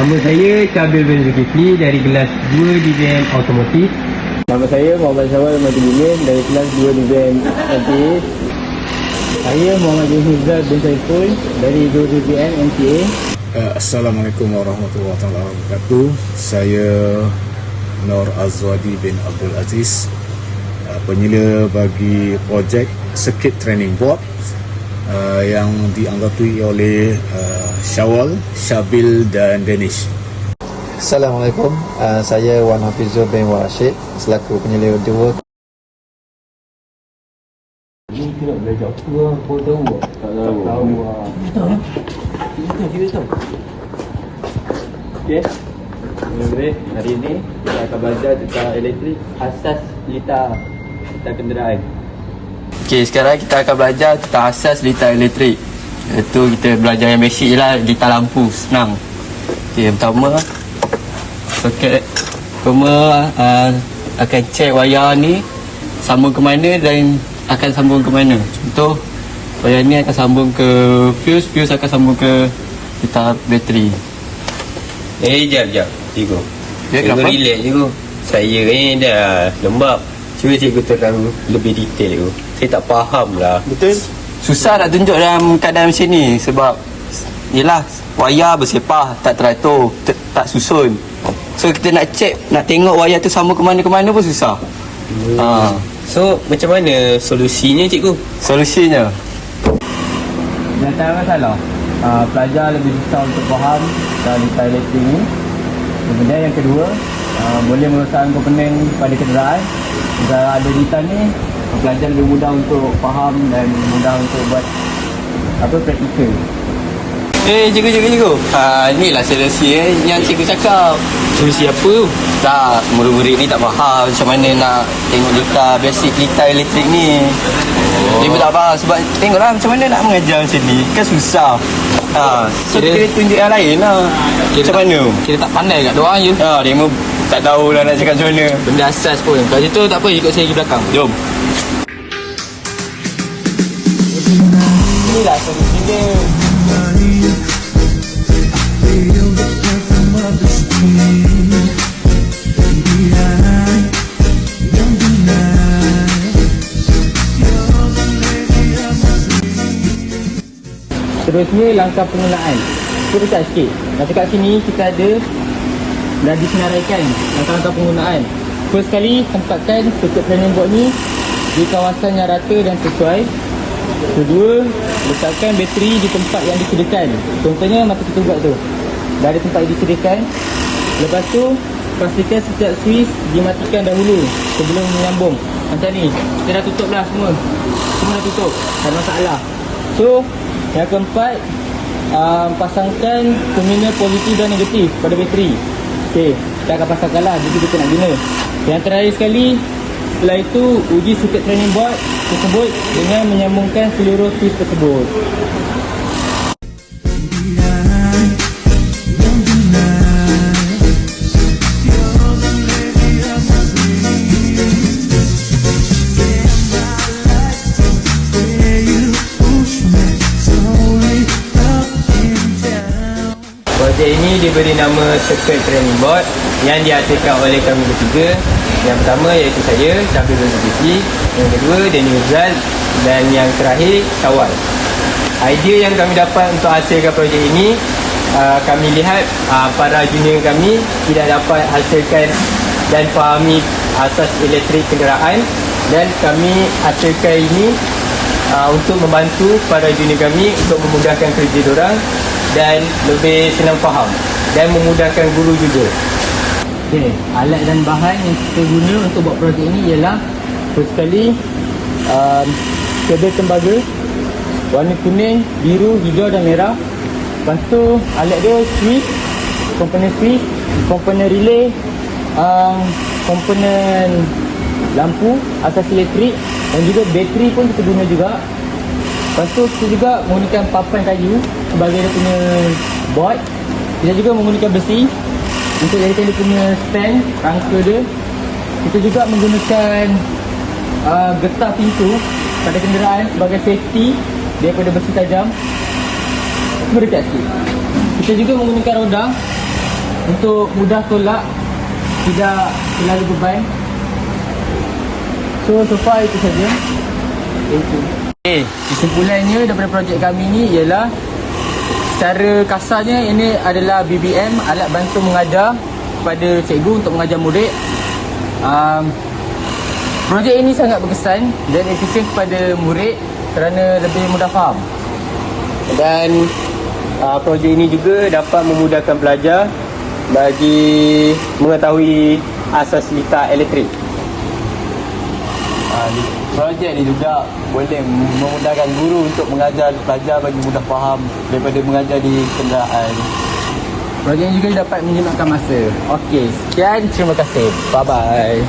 Nama saya Kabil bin Zulkifli dari kelas 2 Division Automotif. Nama saya Muhammad Syawal Majidin dari kelas 2 Division MTA. Saya Muhammad Hizal bin Saiful dari 2 Division MTA. Assalamualaikum warahmatullahi wabarakatuh. Saya Nur Azwadi bin Abdul Aziz, penyela bagi projek Circuit Training Board yang dianggotai oleh Syawal, Syabil dan Danish. Assalamualaikum, saya Wan Hafizul bin Warashid selaku penyela dua. Ini kita nak belajar apa lah, kau tahu tak? Tak tahu lah. Kita tahu. Okay. Hari ini kita akan belajar tentang elektrik, asas litar kenderaan. Okey, sekarang kita akan belajar tentang asas litar elektrik. Iaitu kita belajar yang basic je lah, litar lampu, senang. Okey, yang pertama soket. Pertama akan check wayar ni sambung ke mana dan akan sambung ke mana. Contoh, wayar ni akan sambung ke fuse, fuse akan sambung ke litar bateri. Jap cikgu. Kenapa? Cikgu relax cikgu. Saya ni dah lembab. Cuba cikgu terang lebih detail cikgu. Saya tak faham lah. Betul. Susah nak tunjuk dalam keadaan macam ni sebab yelah wayar bersepah, tak teratur, tak susun. So kita nak check, nak tengok wayar tu sambung ke mana pun susah. So macam mana solusinya cikgu? Solusinya Di antara masalah, pelajar lebih susah untuk faham tentang litar elektrik ni. Kemudian yang kedua, boleh merosakkan komponen pada kenderaan. Jika ada litar ni, pelajar lebih mudah untuk faham dan mudah untuk buat praktikal. cikgu. Inilah solusi yang cikgu cakap. Solusi apa? Tak, murid-murid ni tak faham macam mana nak tengok litar, basic litar elektrik ni. Cikgu tak faham sebab tengoklah macam mana nak mengajar macam ni, kan susah. So kita tunjuk yang lain lah. Macam mana? Kita tak pandai kat diorang je. Dia pun tak tahulah nak cakap macam mana. Benda asas pun. Kat situ tak apa, ikut saya pergi belakang. Jom. Inilah solusi dia. Seterusnya langkah penggunaan. Kita dekat sikit. Kat sini kita ada dah disenaraikan langkah-langkah penggunaan. First kali, tempatkan circuit training board ni di kawasan yang rata dan sesuai. Kedua, letakkan bateri di tempat yang disediakan. Contohnya masa kita buat tu, dah ada tempat yang disediakan. Lepas tu, pastikan setiap switch dimatikan dahulu sebelum menyambung. Macam ni, kita dah tutup dah semua. Semua dah tutup, tak ada masalah. So, yang keempat, pasangkan terminal positif dan negatif pada bateri. Okey, kita akan pasangkan lah jadi kita nak guna. Yang terakhir sekali, setelah itu uji circuit training board tersebut dengan menyambungkan seluruh switch tersebut. Projek ini diberi nama Circuit Training Board yang dihasilkan oleh kami bertiga. Yang pertama iaitu saya, Syabil bin Zulkifli. Yang kedua, Danish Hizal. Dan yang terakhir, Syawal. Idea yang kami dapat untuk hasilkan projek ini, kami lihat para junior kami tidak dapat hasilkan dan fahami asas elektrik kenderaan, dan kami hasilkan ini untuk membantu para junior kami untuk memudahkan kerja diorang dan lebih senang faham dan memudahkan guru juga. Okey, alat dan bahan yang kita guna untuk buat projek ini ialah first sekali kabel tembaga warna kuning, biru, hijau dan merah. Lepas tu alat dia switch, komponen relay, komponen lampu, asas elektrik dan juga bateri pun kita guna juga. Lepas tu kita juga menggunakan papan kayu sebagai dia punya board. Kita juga menggunakan besi untuk jadikan dia punya stand, rangka dia. Kita juga menggunakan getah pintu pada kenderaan sebagai safety daripada besi tajam. Berdekat sikit. Kita juga menggunakan roda untuk mudah tolak, tidak terlalu beban. So far itu saja. Thank you. Kesimpulannya daripada projek kami ni ialah, secara kasarnya ini adalah BBM, alat bantu mengajar kepada cikgu untuk mengajar murid. Projek ini sangat berkesan dan efisien kepada murid kerana lebih mudah faham. Dan projek ini juga dapat memudahkan pelajar bagi mengetahui asas litar elektrik. Projek ni juga boleh memudahkan guru untuk mengajar pelajar bagi mudah faham daripada mengajar di kenderaan. Projek ini juga dapat menjimatkan masa. Okey, sekian, terima kasih. Bye bye.